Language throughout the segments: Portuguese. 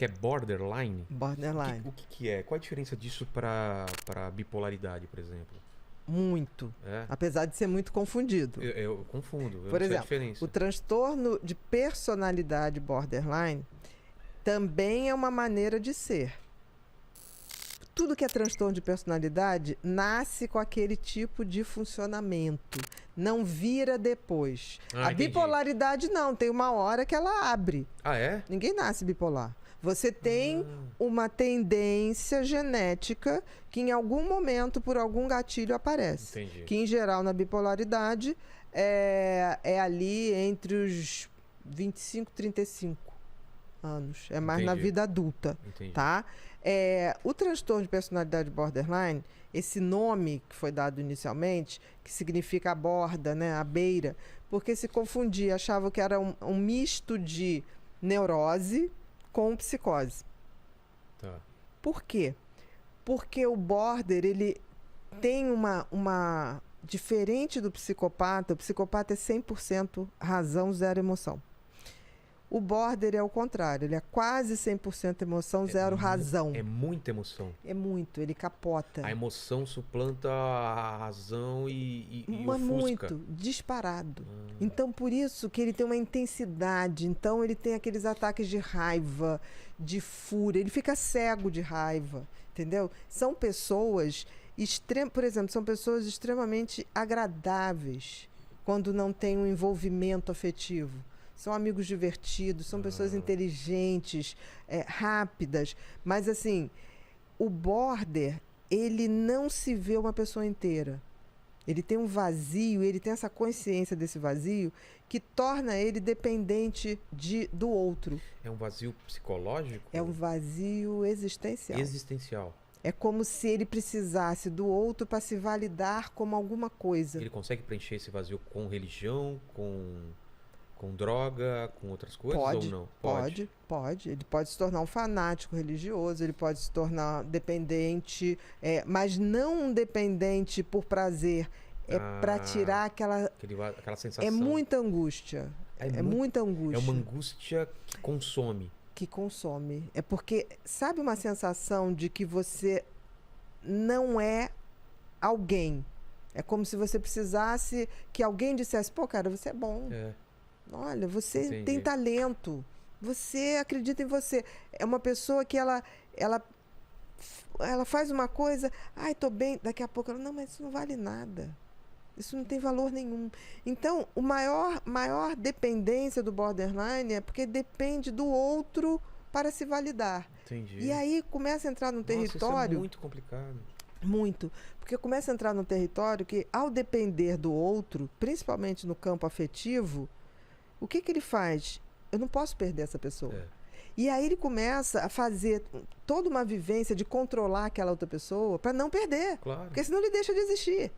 que é borderline? Borderline. O que é? Qual a diferença disso para bipolaridade, por exemplo? Muito. É? Apesar de ser muito confundido. Eu confundo, eu Por não sei a exemplo, diferença. o transtorno de personalidade borderline também é uma maneira de ser. Tudo que é transtorno de personalidade nasce com aquele tipo de funcionamento. Não vira depois. A entendi. bipolaridade não, tem uma hora que ela abre. Ah, é? Ninguém nasce bipolar. Você tem uma tendência genética que em algum momento, por algum gatilho, aparece. Entendi. Que em geral na bipolaridade é ali entre os 25 e 35 anos. É mais na Entendi. vida adulta. Entendi. Tá? O transtorno de personalidade borderline, esse nome que foi dado inicialmente, que significa a borda, né, a beira, porque se confundia, achavam que era um misto de neurose com psicose. Tá. Por quê? Porque o border, ele tem uma... Diferente do psicopata, o psicopata é 100% razão, zero emoção. O border é o contrário, ele é quase 100% emoção, zero razão. É muita emoção. É muito, ele capota. A emoção suplanta a razão e Mas ofusca. muito, disparado. Então, por isso que ele tem uma intensidade. Então, ele tem aqueles ataques de raiva, de fúria. Ele fica cego de raiva, entendeu? São pessoas, por exemplo, são pessoas extremamente agradáveis quando não tem um envolvimento afetivo. São amigos divertidos, são pessoas inteligentes, rápidas. Mas, assim, o border, ele não se vê uma pessoa inteira. Ele tem um vazio, ele tem essa consciência desse vazio que torna ele dependente do outro. É um vazio psicológico? É um vazio existencial. Existencial. É como se ele precisasse do outro para se validar como alguma coisa. Ele consegue preencher esse vazio com religião, com droga, com outras coisas ou não? Pode. Ele pode se tornar um fanático religioso, ele pode se tornar dependente, mas não um dependente por prazer. Para tirar aquela sensação. É muita angústia. É muita angústia. É uma angústia que consome. Que consome. É porque, sabe uma sensação de que você não é alguém? É como se você precisasse que alguém dissesse, pô, cara, você é bom. Olha, você tem talento. Você acredita em você. É uma pessoa que ela faz uma coisa, ai, tô bem, daqui a pouco ela, não, mas isso não vale nada. Isso não tem valor nenhum. Então, a maior dependência do borderline é porque depende do outro para se validar. Entendi. E aí começa a entrar num território... Isso é muito complicado. Muito. Porque começa a entrar num território que, ao depender do outro, principalmente no campo afetivo, o que ele faz? Eu não posso perder essa pessoa. E aí ele começa a fazer toda uma vivência de controlar aquela outra pessoa para não perder. Claro. Porque senão ele deixa de existir.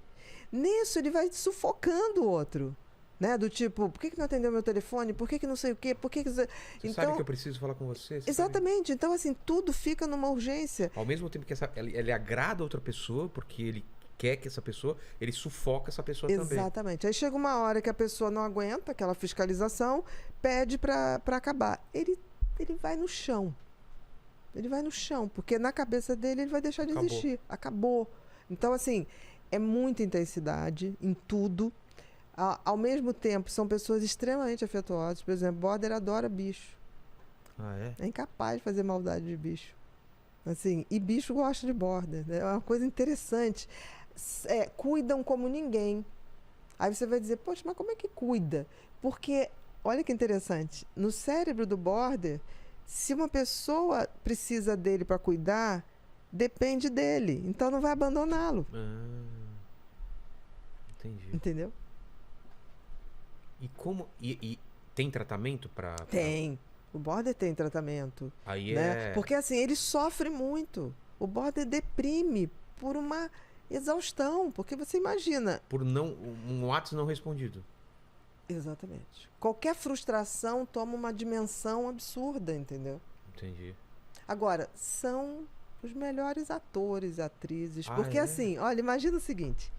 Nisso ele vai sufocando o outro. Né? Do tipo, por que não atendeu meu telefone? Por que não sei o quê? Por que Você sabe que eu preciso falar com você? Exatamente. Então, assim, tudo fica numa urgência. Ao mesmo tempo que ele agrada a outra pessoa, porque ele quer que essa pessoa, ele sufoca essa pessoa também. Exatamente. Aí chega uma hora que a pessoa não aguenta aquela fiscalização, pede para acabar. Ele vai no chão. Ele vai no chão, porque na cabeça dele ele vai deixar de existir. Acabou. Então, assim, é muita intensidade em tudo. Ao mesmo tempo, são pessoas extremamente afetuosas. Por exemplo, border adora bicho. Ah, é? É incapaz de fazer maldade de bicho. Assim, e bicho gosta de border. Né? É uma coisa interessante. Cuidam como ninguém. Aí você vai dizer, poxa, mas como é que cuida? Porque, olha que interessante, no cérebro do border, se uma pessoa precisa dele para cuidar, depende dele. Então não vai abandoná-lo. Entendi. Entendeu? E como... E tem tratamento para... Tem. O border tem tratamento. Aí né? Porque assim, ele sofre muito. O border deprime por uma exaustão. Porque você imagina... Por um WhatsApp não respondido. Exatamente. Qualquer frustração toma uma dimensão absurda, entendeu? Entendi. Agora, são os melhores atores e atrizes. Porque assim, olha, imagina o seguinte.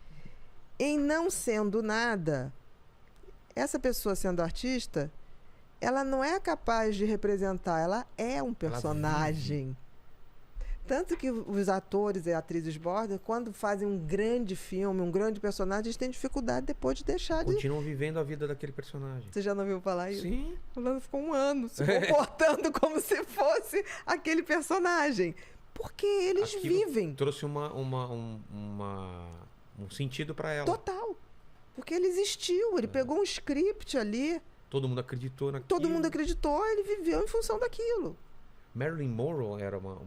Em não sendo nada, essa pessoa sendo artista, ela não é capaz de representar, ela é um Ela personagem. Tanto que os atores e atrizes border, quando fazem um grande filme, um grande personagem, eles têm dificuldade depois de deixar de... continuam vivendo a vida daquele personagem. Você já não ouviu falar isso? Sim. Fulano ficou um ano se comportando como se fosse aquele personagem. Porque eles Aquilo vivem. Trouxe um sentido pra ela. Total. Porque ele existiu, ele pegou um script ali, Todo mundo acreditou naquilo. todo mundo acreditou, ele viveu em função daquilo. Marilyn Monroe era uma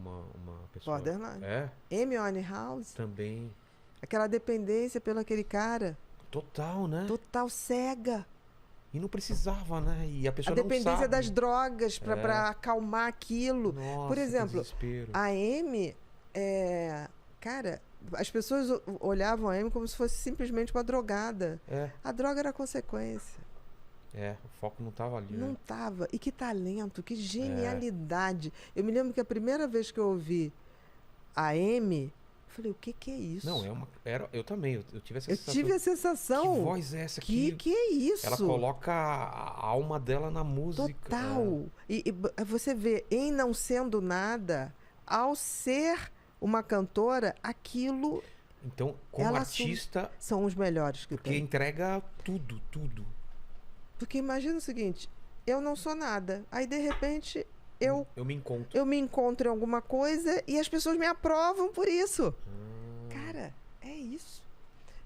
pessoa... Borderline. É, Amy Winehouse, também. aquela dependência pelo aquele cara, Total, né? total cega. E não precisava, né? E a A pessoa não dependência sabe. das drogas É. pra acalmar aquilo. Nossa, Por que exemplo, desespero. a Amy, cara, as pessoas olhavam a Amy como se fosse simplesmente uma drogada. É, A droga era consequência. o foco não tava ali, Não né? tava. E que talento, que genialidade. Eu me lembro que a primeira vez que eu ouvi a Amy, eu falei, o que é isso? Não, eu também, eu tive essa Eu sensação. tive a sensação. Que voz é essa Que é isso? Ela coloca a alma dela na música. Total. E você vê, em não sendo nada, ao ser uma cantora, aquilo Então, como Ela artista, são os melhores que porque tem. entrega tudo. Porque imagina o seguinte, eu não sou nada. Aí, de repente, eu me encontro. me encontro em alguma coisa e as pessoas me aprovam por isso. Cara, é isso.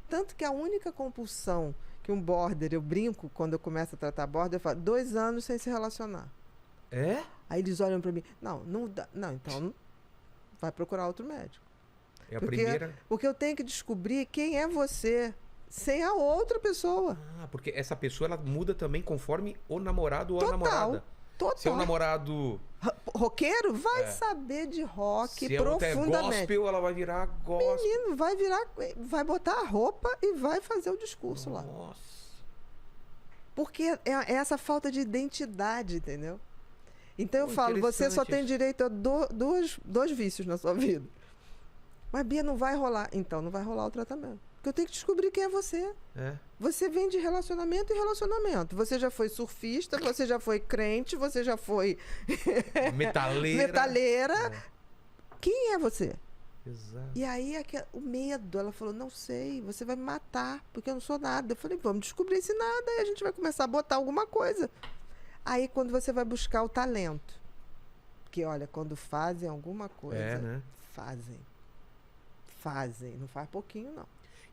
Tanto que a única compulsão que um border, eu brinco quando eu começo a tratar border, eu falo, 2 anos sem se relacionar. É? Aí eles olham pra mim, não dá, não, então vai procurar outro médico. É a Porque- primeira. Porque eu tenho que descobrir quem é você sem a outra pessoa. Porque essa pessoa ela muda também conforme o namorado ou a Total. namorada. Total. Se é um namorado. Roqueiro vai saber de rock Se a outra é profundamente. gospel, ela vai virar gospel. Menino, vai botar a roupa e vai fazer o discurso lá. Nossa. Porque é essa falta de identidade, entendeu? Então eu falo, você só interessante tem isso. direito a dois vícios na sua vida. Mas, Bia, não vai rolar. Então não vai rolar o tratamento. Porque eu tenho que descobrir quem é você. É. Você vem de relacionamento em relacionamento. Você já foi surfista, você já foi crente, você já foi Metaleira. metaleira. Quem é você? Exato. E aí o medo, ela falou, não sei, você vai me matar, porque eu não sou nada. Eu falei, vamos descobrir esse nada, aí a gente vai começar a botar alguma coisa. Aí quando você vai buscar o talento, porque olha, quando fazem alguma coisa, É, né? fazem, não faz pouquinho não.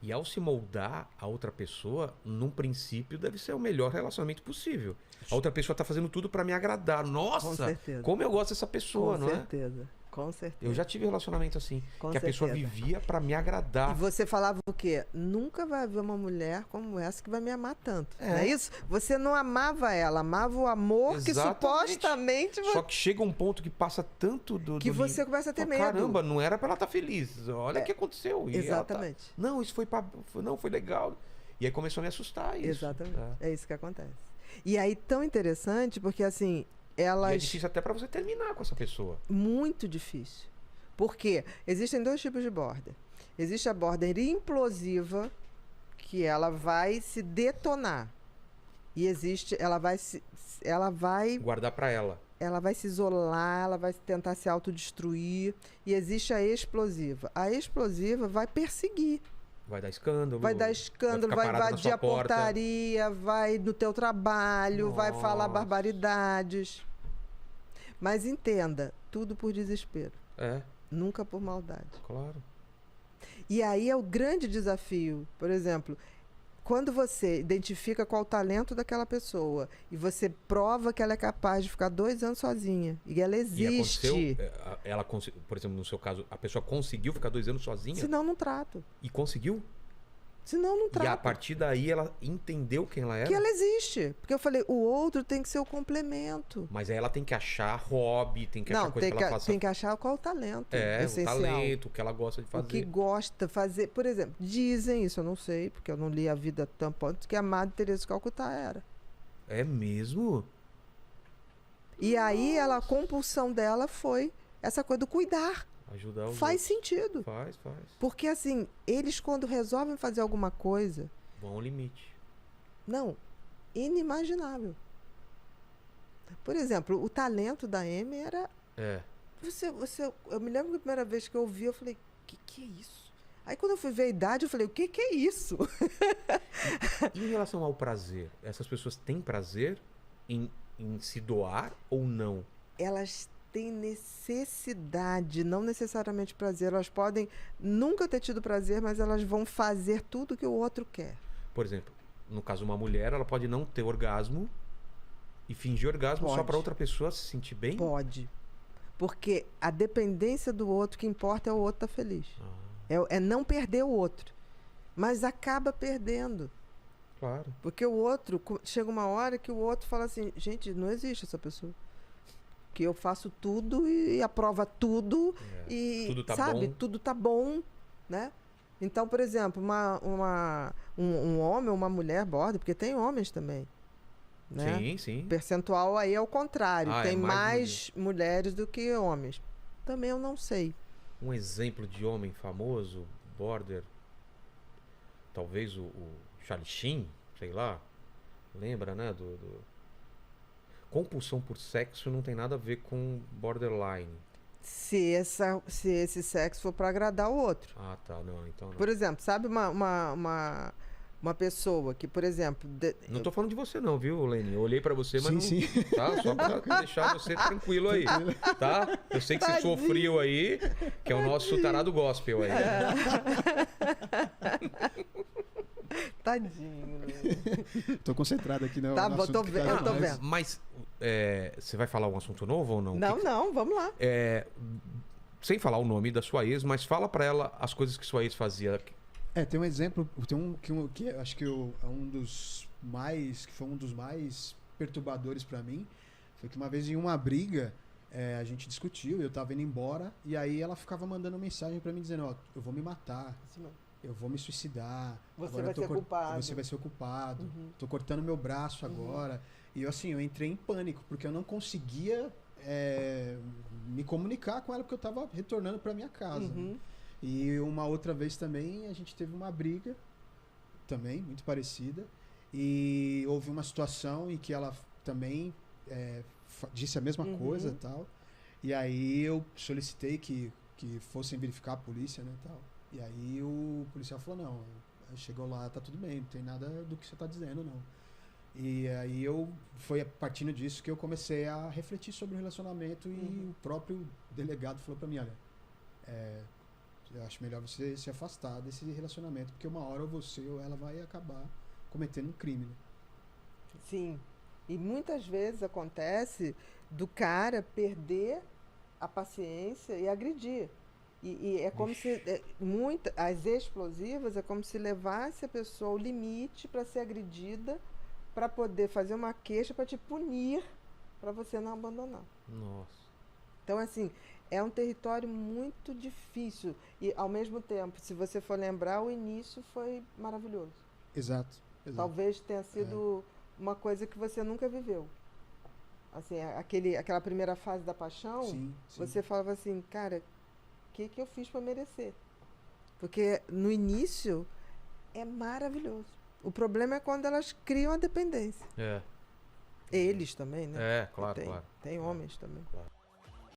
E ao se moldar a outra pessoa, num princípio, deve ser o melhor relacionamento possível. A outra pessoa tá fazendo tudo pra me agradar. Nossa, Com certeza. como eu gosto dessa pessoa, Com não certeza, com certeza. é? Eu já tive relacionamento assim, Com que a pessoa certeza. vivia pra me E agradar. você falava o quê? Nunca vai haver uma mulher como essa que vai me amar tanto. É. Não é isso? Você não amava ela, amava o amor que Exatamente. supostamente Só que chega um ponto que passa tanto que do você começa a ter Fala, medo. Caramba, não era pra ela estar feliz. Olha o que aconteceu. E ela Exatamente. Não, isso foi não, foi legal. E aí começou a me assustar isso. Exatamente. É. É isso que acontece. E aí, tão interessante, porque assim, E é elas. difícil até pra você terminar com essa pessoa. Muito difícil. Porque existem 2 tipos de border. Existe a border implosiva, que ela vai se detonar. E existe, ela vai Guardar pra ela. se isolar, ela vai tentar se autodestruir. E existe a explosiva. A explosiva vai perseguir. Vai dar escândalo. Vai dar escândalo, ficar vai parada na invadir sua a porta. portaria, vai no teu trabalho, vai falar Nossa. barbaridades. Mas entenda, tudo por desespero, É, nunca por maldade. claro. E aí é o grande desafio. Por exemplo, quando você identifica qual o talento daquela pessoa e você prova que ela é capaz de ficar 2 anos sozinha e ela E existe, aconteceu, por exemplo, no seu caso, a pessoa conseguiu ficar 2 anos sozinha? senão não trato. E conseguiu? Senão não E a trato. partir daí ela entendeu quem ela era? Que ela existe. Porque eu falei, o outro tem que ser o complemento. Mas aí ela tem que achar hobby, tem que achar Não, coisa que ela faça. tem que achar qual o talento o essencial. talento, o que ela gosta de O fazer. que gosta de fazer. Por exemplo, dizem, isso eu não sei, porque eu não li a vida tão ponto, que a Madre Teresa de Calcutá era. É mesmo? E aí a compulsão dela foi essa coisa do cuidar. Ajudar os Faz outros. sentido. Faz. Porque assim, eles quando resolvem fazer alguma coisa, Vão ao limite. não, inimaginável. Por exemplo, o talento da Amy era... É. Eu me lembro que a primeira vez que eu ouvi, eu falei, que é isso? Aí quando eu fui ver a idade, eu falei, o que é isso? E em relação ao prazer, essas pessoas têm prazer em se doar ou não? Elas têm necessidade, não necessariamente prazer. Elas podem nunca ter tido prazer, mas elas vão fazer tudo que o outro quer. Por exemplo, no caso uma mulher, ela pode não ter orgasmo e fingir orgasmo só para outra pessoa se sentir bem? Pode. Porque a dependência do outro, que importa é o outro estar feliz. É não perder o outro. Mas acaba perdendo. Claro. Porque o outro, chega uma hora que o outro fala assim, gente, não existe essa pessoa. Que eu faço tudo e aprova tudo. E, tudo tá sabe, bom. tudo tá bom, né? Então, por exemplo, um homem ou uma mulher border, porque tem homens também. Né? Sim, sim. O percentual aí é o contrário. Tem é mais mulheres do que homens. Também eu não sei. Um exemplo de homem famoso, border, talvez o Charlie Sheen, sei lá. Lembra, né? Compulsão por sexo não tem nada a ver com borderline. Se esse sexo for para agradar o outro. Ah, tá. Não, então não. Por exemplo, sabe uma pessoa que, por exemplo... Não tô falando de você não, viu, Lene? Eu olhei pra você, mas sim, não... sim. Tá? Só pra deixar você tranquilo aí, tá? Eu sei que você sofreu aí, que é o nosso tarado gospel aí. Tadinho. Tô concentrado aqui no Tá bom, assunto tô que vendo, tá eu tô demais. vendo. Mas você vai falar um assunto novo ou não? Não, vamos lá. Sem falar o nome da sua ex, mas fala pra ela as coisas que sua ex fazia. Tem um exemplo, que acho que é um dos mais, que foi um dos mais perturbadores pra mim, foi que uma vez em uma briga, a gente discutiu, eu tava indo embora, e aí ela ficava mandando mensagem pra mim dizendo, ó, eu vou me matar, eu vou me suicidar, Você vai ser culpado. Você vai ser o culpado, tô cortando meu braço agora. E eu entrei em pânico, porque eu não conseguia me comunicar com ela, porque eu tava retornando pra minha casa. Né? E uma outra vez também a gente teve uma briga, também, muito parecida, e houve uma situação em que ela também disse a mesma coisa e tal, e aí eu solicitei que fossem verificar a polícia, né, tal. E aí o policial falou, não, chegou lá, tá tudo bem, não tem nada do que você tá dizendo, não. E aí foi partindo disso que eu comecei a refletir sobre o relacionamento e o próprio delegado falou pra mim, olha, eu acho melhor você se afastar desse relacionamento, porque uma hora ou você ou ela vai acabar cometendo um crime. Né? Sim. E muitas vezes acontece do cara perder a paciência e agredir. E é como se... as explosivas é como se levasse a pessoa ao limite para ser agredida, para poder fazer uma queixa para te punir, para você não abandonar. Nossa. Então, assim, é um território muito difícil. E, ao mesmo tempo, se você for lembrar, o início foi maravilhoso. Exato. Talvez tenha sido uma coisa que você nunca viveu. Assim, aquela primeira fase da paixão, sim. Você falava assim, cara, o que eu fiz para merecer? Porque no início é maravilhoso. O problema é quando elas criam a dependência. Eles também, né? Claro. Tem homens também. Claro.